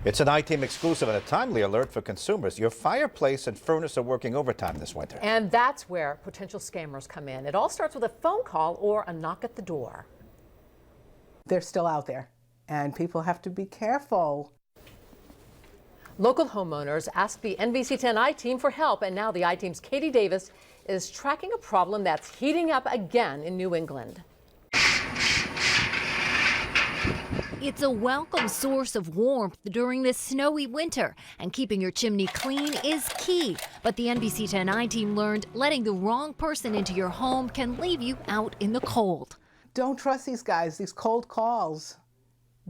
It's an I-Team exclusive and a timely alert for consumers. Your fireplace and furnace are working overtime this winter. And that's where potential scammers come in. It all starts with a phone call or a knock at the door. They're still out there, and people have to be careful. Local homeowners asked the NBC 10 I-Team for help, and now the I-Team's Katie Davis is tracking a problem that's heating up again in New England. It's a welcome source of warmth during this snowy winter, and keeping your chimney clean is key. But the NBC 10 I-Team learned letting the wrong person into your home can leave you out in the cold. Don't trust these guys, these cold calls.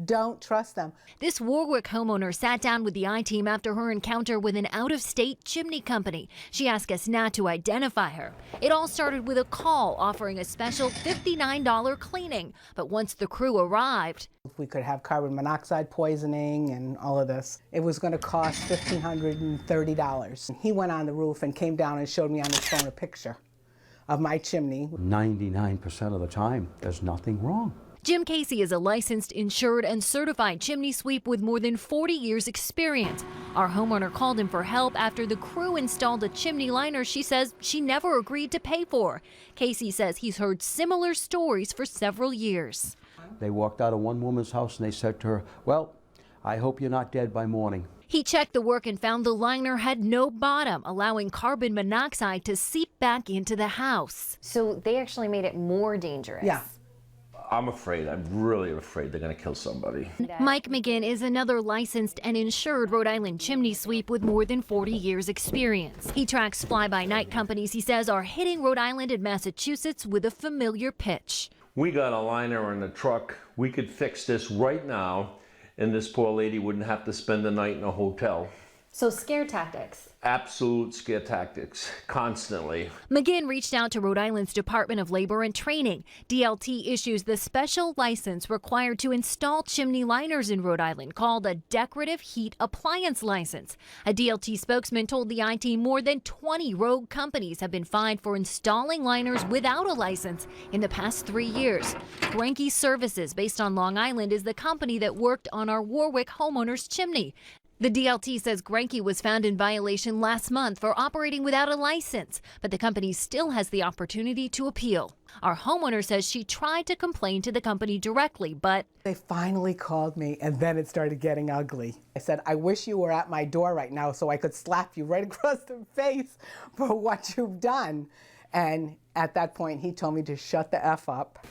Don't trust them. This Warwick homeowner sat down with the I-Team after her encounter with an out-of-state chimney company. She asked us not to identify her. It all started with a call offering a special $59 cleaning. But once the crew arrived, We could have carbon monoxide poisoning and all of this. It was going to cost $1,530. He went on the roof and came down and showed me on his phone a picture of my chimney. 99% of the time, there's nothing wrong. Jim Casey is a licensed, insured, and certified chimney sweep with more than 40 years experience. Our homeowner called him for help after the crew installed a chimney liner she says she never agreed to pay for. Casey says he's heard similar stories for several years. They walked out of one woman's house and they said to her, "Well, I hope you're not dead by morning." He checked the work and found the liner had no bottom, allowing carbon monoxide to seep back into the house. So they actually made it more dangerous. Yeah. I'm afraid, I'm really afraid they're going to kill somebody. Mike McGinn is another licensed and insured Rhode Island chimney sweep with more than 40 years experience. He tracks fly-by-night companies he says are hitting Rhode Island and Massachusetts with a familiar pitch. We got a liner in the truck. We could fix this right now, and this poor lady wouldn't have to spend the night in a hotel. So scare tactics. Absolute scare tactics, constantly. McGinn reached out to Rhode Island's Department of Labor and Training. DLT issues the special license required to install chimney liners in Rhode Island, called a Decorative Heat Appliance License. A DLT spokesman told the I-Team more than 20 rogue companies have been fined for installing liners without a license in the past 3 years. Granke Services, based on Long Island, is the company that worked on our Warwick homeowner's chimney. The DLT says Granke was found in violation last month for operating without a license, but the company still has the opportunity to appeal. Our homeowner says she tried to complain to the company directly, but They finally called me, and then it started getting ugly. I said, "I wish you were at my door right now so I could slap you right across the face for what you've done." And at that point, he told me to shut the F up.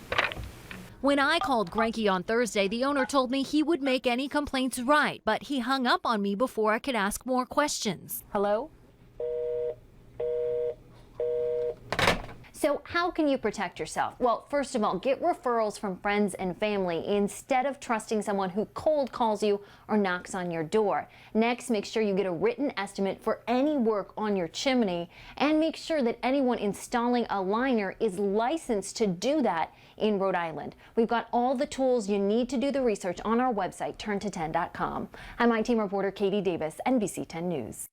when I called Granke on Thursday, the owner told me he would make any complaints right, but he hung up on me before I could ask more questions. Hello? So how can you protect yourself? Well, first of all, get referrals from friends and family instead of trusting someone who cold calls you or knocks on your door. Next, make sure you get a written estimate for any work on your chimney, and make sure that anyone installing a liner is licensed to do that in Rhode Island. We've got all the tools you need to do the research on our website, turnto10.com. I'm I-Team reporter Katie Davis, NBC 10 News.